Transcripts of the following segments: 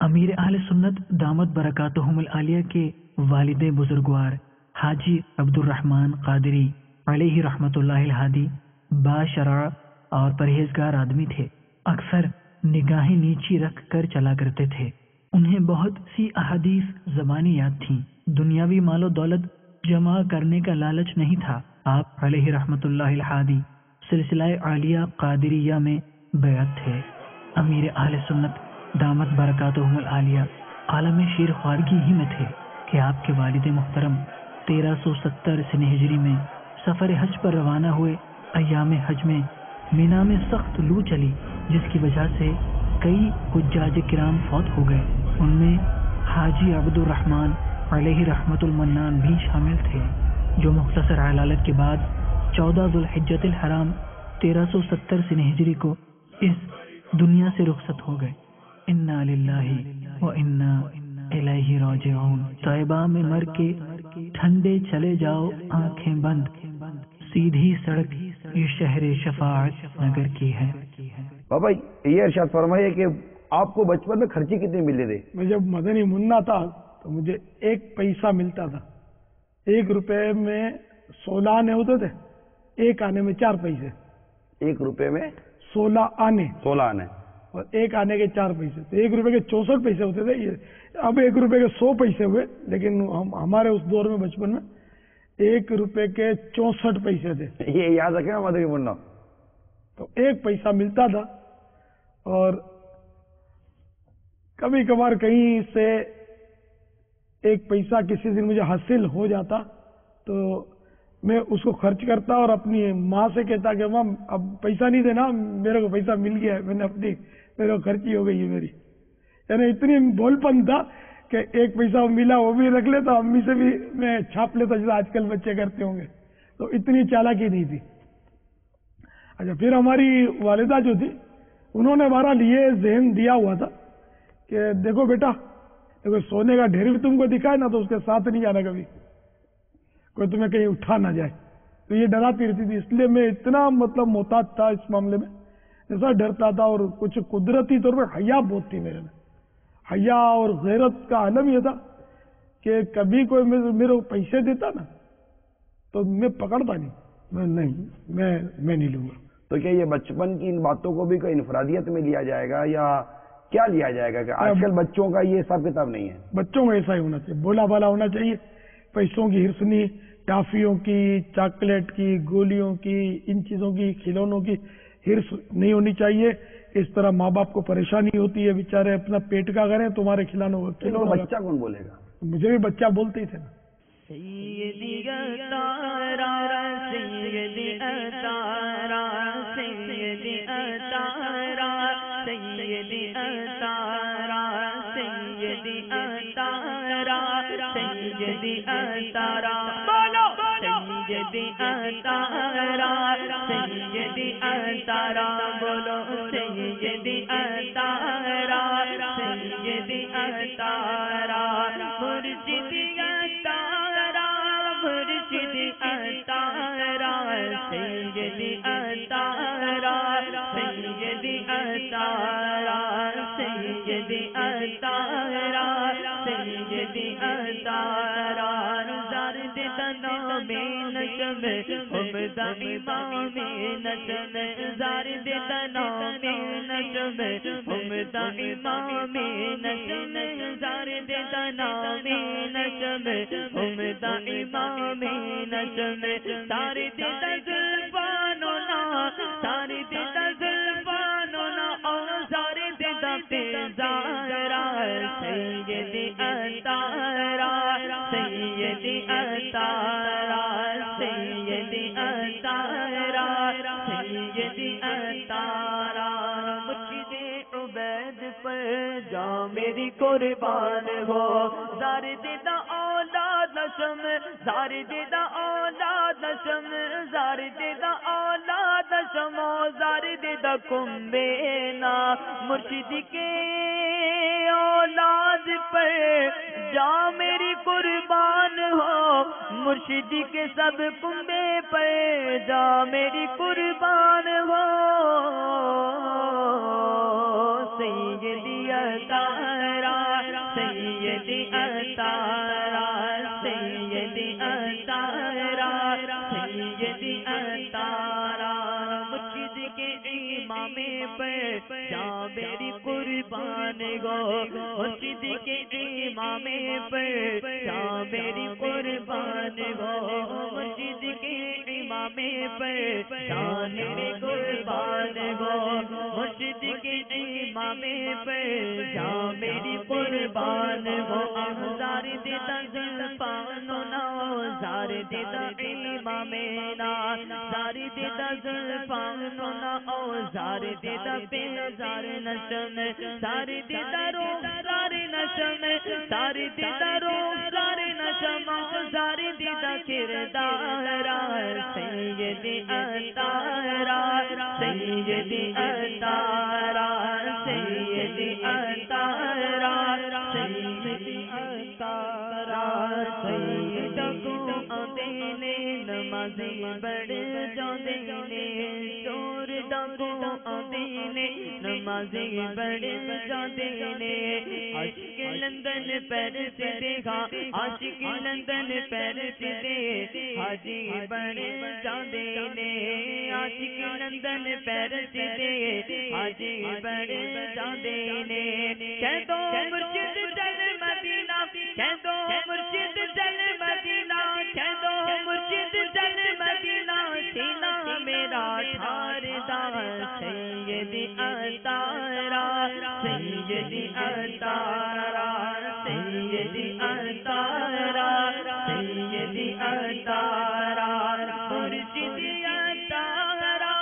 امیر اہل سنت دامت برکاتہم العالیہ کے والد بزرگوار حاجی عبد الرحمن قادری علیہ رحمت اللہ الہادی باشرع اور پرہیزگار آدمی تھے. اکثر نگاہیں نیچی رکھ کر چلا کرتے تھے. انہیں بہت سی احادیث زبانی یاد تھیں. دنیاوی مال و دولت جمع کرنے کا لالچ نہیں تھا. آپ علیہ رحمت اللہ الہادی سلسلہ عالیہ قادریہ میں بیعت تھے. امیر اہل سنت دامت برکاتہم العالیہ عالم شیر خوارگی ہی میں تھے کہ آپ کے والد محترم 1370 سن ہجری میں سفر حج پر روانہ ہوئے. ایام حج میں مینا میں سخت لو چلی جس کی وجہ سے کئی حجاج کرام فوت ہو گئے. ان میں حاجی عبد الرحمن علیہ رحمت المنان بھی شامل تھے جو مختصر علالت کے بعد 14 ذوالحجۃ الحرام 1370 سن ہجری کو اس دنیا سے رخصت ہو گئے. انا للہ و انا الیہ راجعون. طیبہ میں مر کے ٹھنڈے چلے جاؤ آنکھیں بند، سیدھی سڑک یہ شہر شفاعت نگر کی ہے. بابا یہ ارشاد فرمائیے کہ آپ کو بچپن میں خرچی کتنے ملے تھے؟ میں جب مدنی منا تھا تو مجھے 1 پیسہ ملتا تھا. 1 روپے میں 16 آنے ہوتے تھے. 1 آنے میں 4 پیسے. 1 روپے میں 16 آنے اور 1 آنے کے 4 پیسے. تو 1 روپے کے 64 پیسے ہوتے تھے. اب 1 روپے کے 100 پیسے ہوئے، لیکن ہمارے اس دور میں بچپن میں 1 روپے کے 64 پیسے تھے. یہ یاد رکھیں نا مدنی منا. تو 1 پیسہ ملتا تھا اور کبھی کبھار کہیں سے 1 پیسہ کسی دن مجھے حاصل ہو جاتا تو میں اس کو خرچ کرتا اور اپنی ماں سے کہتا کہ ماں اب پیسہ نہیں دینا، میرے کو پیسہ مل گیا ہے، میں نے میرے کو خرچی ہو گئی ہے میری. یعنی اتنی بول پن تھا کہ 1 پیسہ ملا وہ بھی رکھ لیتا، امی سے بھی میں چھاپ لیتا جیسے آج کل بچے کرتے ہوں گے. تو اتنی چالاکی نہیں تھی. اچھا، پھر ہماری والدہ جو تھی انہوں نے بہرحال یہ ذہن دیا ہوا تھا کہ دیکھو بیٹا، دیکھو سونے کا ڈھیر بھی تم کو دکھائے نا تو اس کے ساتھ نہیں جانا کبھی، کوئی تمہیں کہیں اٹھا نہ جائے. تو یہ ڈراتی رہتی تھی. اس لیے میں اتنا محتاط تھا اس معاملے میں، ایسا ڈرتا تھا. اور کچھ قدرتی طور پر حیا بہت تھی میرے میں. حیا اور غیرت کا عالم یہ تھا کہ کبھی کوئی میرے کو پیسے دیتا نا تو میں پکڑتا نہیں، میں نہیں لوں گا. تو کیا یہ بچپن کی ان باتوں کو بھی کوئی انفرادیت میں لیا جائے گا یا کیا لیا جائے گا کہ آج کل بچوں کا یہ حساب کتاب نہیں ہے؟ بچوں کا ایسا ہی ہونا چاہیے، بولا بالا ہونا چاہیے. پیسوں کی ہرس نہیں، ٹافیوں کی، چاکلیٹ کی، گولیوں کی، ان چیزوں کی، کھلونوں کی ہرس نہیں ہونی چاہیے. اس طرح ماں باپ کو پریشانی ہوتی ہے، بیچارے اپنا پیٹ کا کریں تمہارے کھلونوں بچہ کون بولے گا؟ مجھے بھی بچہ بولتے ہی تھے نا. سیدی اتارا سیدی اتارا سیدی اتارا سیدی اتارا سیدی اتارا سیدی اتارا بولو سیدی اتارا سیدی اتارا بولو سیدی اتارا سیدی اتارا مرشد اتارا مرشد اتارا سیدی اتارا سیدی اتارا سیدی اتارا سیدی اتارا زرد تنا میں نشم عمدہ امام نشم زرد تنا میں نشم عمدہ امام نشم زرد تنا میں نشم عمدہ امام نشم سارے زلفانونا سارے زلفانونا اور سارے پیزارا سیدی اتارا سیدی اتارا سیدی اتارا سیدی اتارا مجد عبید پر جا میری قربان ہو زار دیدہ اولاد نشم زار دیدہ اولاد نشم زار دیدہ اولاد نشم زار دیدہ کمبینا مرشد کے اولاد پر جا میری قربان ہو مرشد کے سب کنبے پر جا میری قربان ہو سیدی اتارا سیدی اتارا سیدی اتارا سیدی اتارا مسجد کے امام پر جا میری قربان گو مسجد کے امام پر جا میری قربان گو مسجد کے امام پر جان میں قربان گو مسجد کے امام پر جا میری قربان گو آزار دیتا زلفانو نوزار دیتا امام نا زار دیتا زلفانو نوزار دیتا پیزار نشم زار دیتا روزار نشم زار دیتا روزار نشم زار دیتا کردارا سیدی اتارا سیدی اتارا سیدی اتارا سیدی اتارا سید کو دینے نمازی بڑھ جو دینے چور ڈاکو دینے نمازی بڑھ جو دینے عاشق لندن پیرس دیکھا عاشق لندن پیرس دے حاجی بڑھ جو دینے عاشق لندن پیرس دے حاجی بڑھ جو دینے کہہ دو مرشد چل مدینہ کہہ دو مرشد چل مدینہ کہہ دو مرشد چل مدینہ سینہ میرا ٹھاردار سیدی اتارا سیدی اتارا سیدی اتارا سیدی اتارا مرشد اتارا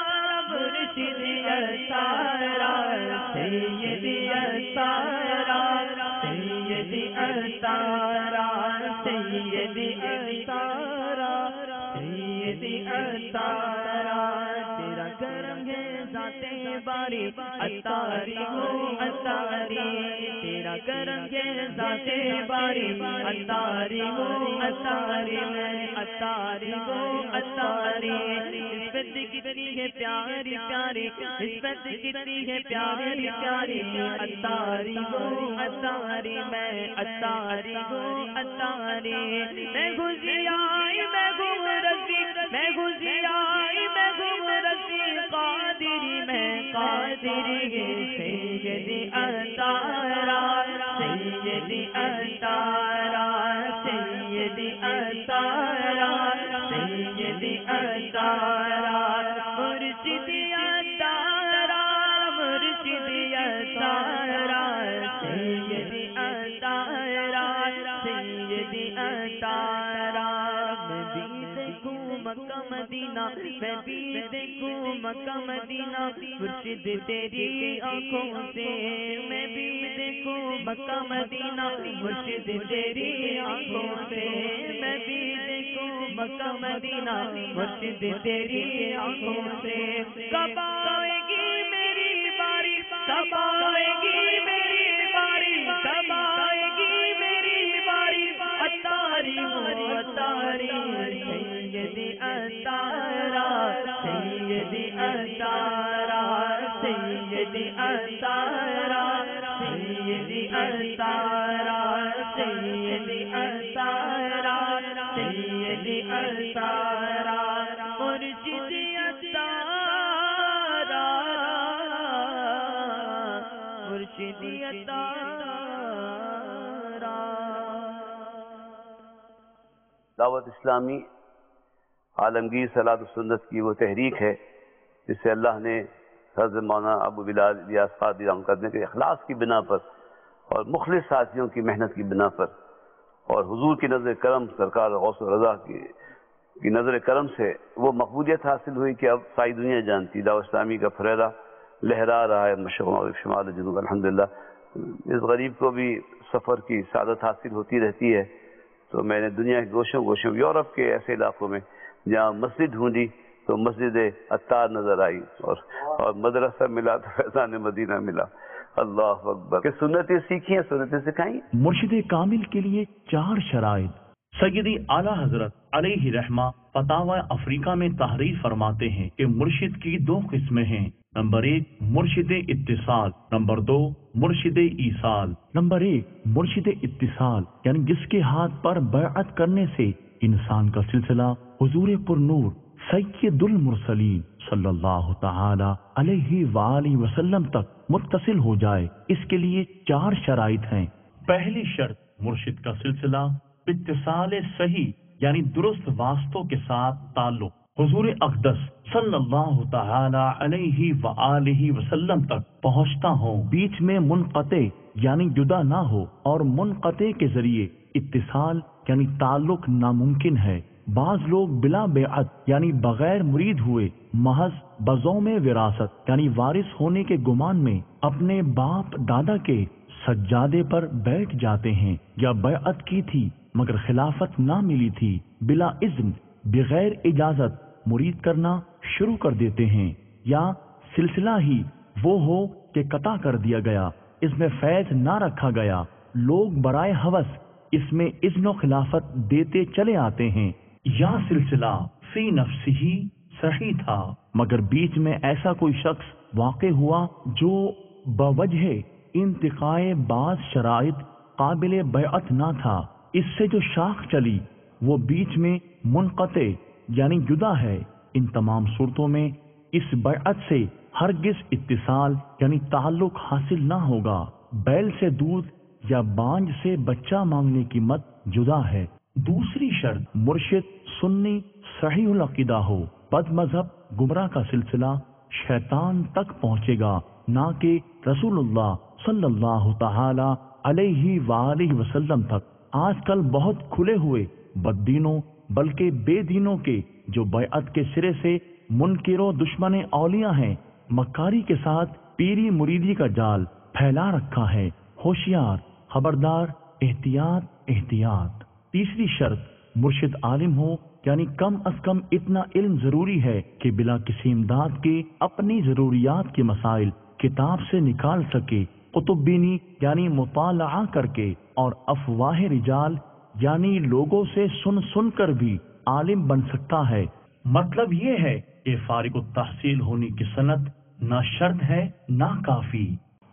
مرشد اتارا سیدی اتارا سیدی اتارا سیدی اتارا سیدی اتارا تیرا کرم ہے ذات باری اتاری ہو اتاری تیرا کرم ہے ذات باری اتاری ہو اتاری میں اتاری ہو اتاری نسبت کتنی ہے پیاری پیاری نسبت کتنی ہے پیاری پیاری اتاری ہو اتاری میں اتاری ہو اتاری میں گزی آئی میں گم رسی میں گزی آئی میں گم رسی قادری میں قادری سیدی اتارا سیدی اتارا سیدی اتارا سیدی اتارا مرشد اتارا مرشد اتارا سیدی اتارا سیدی اتارا میں بھی دیکھوں مکہ مدینہ میں بھی دیکھوں مکہ مدینہ مرشد تیری آنکھوں سے میں بھی دیکھوں مکہ مدینہ مرشد تیری آنکھوں سے میں بھی دیکھوں مکہ مدینہ مرشد تیری آنکھوں سے کب آئے گی میری باری کب آئے گی میری باری کب آئے گی میری باری اتاری ہو اتاری سیدی اتارا سیدی اتارا سیدی اتارا سیدی اتارا سیدی اتارا سیدی اتارا مرشد اتارا مرشد اتارا دعوت اسلامی عالمگیر صلاۃ السنت کی وہ تحریک ہے جس سے اللہ نے حضرت مولانا ابو بلال الیاس قادری رحمۃ اللہ کے اخلاص کی بنا پر اور مخلص ساتھیوں کی محنت کی بنا پر اور حضور کی نظر کرم سرکار غوث رضا کی نظر کرم سے وہ مقبولیت حاصل ہوئی کہ اب ساری دنیا جانتی دعوت اسلامی کا پھریلا لہرا رہا ہے مشرق مغرب شمال جنوب الحمدللہ. اس غریب کو بھی سفر کی سعادت حاصل ہوتی رہتی ہے. تو میں نے دنیا کے گوشوں یورپ کے ایسے علاقوں میں جہاں مسجد ڈھونڈی تو مسجد عطار نظر آئی اور مدرسہ ملا تو فیضان مدینہ ملا. اللہ اکبر کہ سنتیں سیکھی ہیں سنتیں سکھائیں. مرشد کامل کے لیے 4 شرائط. سیدی اعلیٰ حضرت علیہ رحمہ فتاوی افریقہ میں تحریر فرماتے ہیں کہ مرشد کی 2 قسمیں ہیں. نمبر 1 مرشد اتصال، نمبر 2 مرشد ایصال۔ نمبر 1 مرشد اتصال یعنی جس کے ہاتھ پر بیعت کرنے سے انسان کا سلسلہ حضور پر نور سید المرسلین صلی اللہ تعالی علیہ وآلہ وسلم تک متصل ہو جائے۔ اس کے لیے 4 شرائط ہیں۔ پہلی شرط مرشد کا سلسلہ اتصال صحیح یعنی درست واسطوں کے ساتھ تعلق حضور اقدس صلی اللہ تعالی علیہ وآلہ وسلم تک پہنچتا ہو، بیچ میں منقطع یعنی جدا نہ ہو، اور منقطع کے ذریعے اتصال یعنی تعلق ناممکن ہے۔ بعض لوگ بلا بیعت یعنی بغیر مرید ہوئے محض بزوم وراثت یعنی وارث ہونے کے گمان میں اپنے باپ دادا کے سجادے پر بیٹھ جاتے ہیں، یا بیعت کی تھی مگر خلافت نہ ملی تھی، بلا اذن بغیر اجازت مرید کرنا شروع کر دیتے ہیں، یا سلسلہ ہی وہ ہو کہ قطع کر دیا گیا، اس میں فیض نہ رکھا گیا، لوگ برائے ہوس اس میں اذن و خلافت دیتے چلے آتے ہیں، یا سلسلہ فی نفس ہی صحیح تھا مگر بیچ میں ایسا کوئی شخص واقع ہوا جو بوجہ انتقائے بعض شرائط قابل بیعت نہ تھا، اس سے جو شاخ چلی وہ بیچ میں منقطع یعنی جدا ہے۔ ان تمام صورتوں میں اس بیعت سے ہرگز اتصال یعنی تعلق حاصل نہ ہوگا۔ بیل سے دودھ یا بانج سے بچہ مانگنے کی مت جدا ہے۔ دوسری شرط مرشد سنی صحیح العقیدہ ہو، بد مذہب گمراہ کا سلسلہ شیطان تک پہنچے گا، نہ کہ رسول اللہ صلی اللہ تعالی علیہ وآلہ وسلم تک۔ آج کل بہت کھلے ہوئے بد دینوں بلکہ بے دینوں کے جو بیعت کے سرے سے منکر و دشمن اولیاء ہیں، مکاری کے ساتھ پیری مریدی کا جال پھیلا رکھا ہے۔ ہوشیار، خبردار، احتیاط احتیاط۔ تیسری شرط مرشد عالم ہو یعنی کم از کم اتنا علم ضروری ہے کہ بلا کسی امداد کے اپنی ضروریات کے مسائل کتاب سے نکال سکے، قطب بینی یعنی مطالعہ کر کے، اور افواہ رجال یعنی لوگوں سے سن سن کر بھی عالم بن سکتا ہے۔ مطلب یہ ہے کہ فارغ التحصیل ہونے کی سند نہ شرط ہے نہ کافی،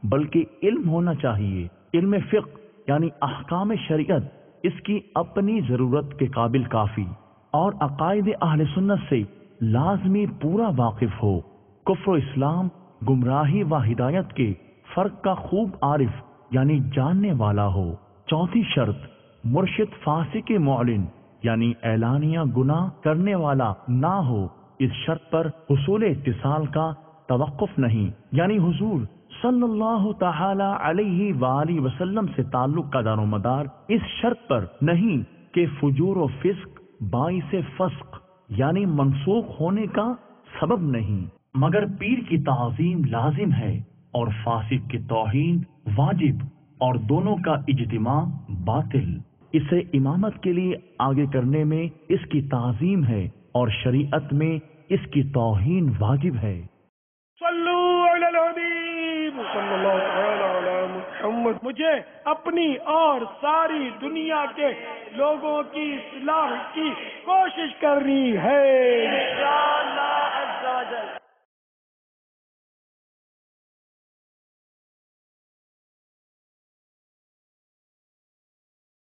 بلکہ علم ہونا چاہیے۔ علم فقہ یعنی احکام شریعت اس کی اپنی ضرورت کے قابل کافی، اور عقائد اہل سنت سے لازمی پورا واقف ہو، کفر و اسلام، گمراہی و ہدایت کے فرق کا خوب عارف یعنی جاننے والا ہو۔ چوتھی شرط مرشد فاسق معلن یعنی اعلانیہ گناہ کرنے والا نہ ہو۔ اس شرط پر حصول اتصال کا توقف نہیں، یعنی حضور صلی اللہ تعالی علیہ وآلہ وسلم سے تعلق کا دار و مدار اس شرط پر نہیں کہ فجور و فسق باعث فسق یعنی منسوخ ہونے کا سبب نہیں، مگر پیر کی تعظیم لازم ہے اور فاسق کی توہین واجب، اور دونوں کا اجتماع باطل۔ اسے امامت کے لیے آگے کرنے میں اس کی تعظیم ہے اور شریعت میں اس کی توہین واجب ہے۔ صلو علی الحبیب صلی اللہ تعالی علی محمد۔ مجھے اپنی اور ساری دنیا کے لوگوں کی اصلاح کی کوشش کرنی ہے۔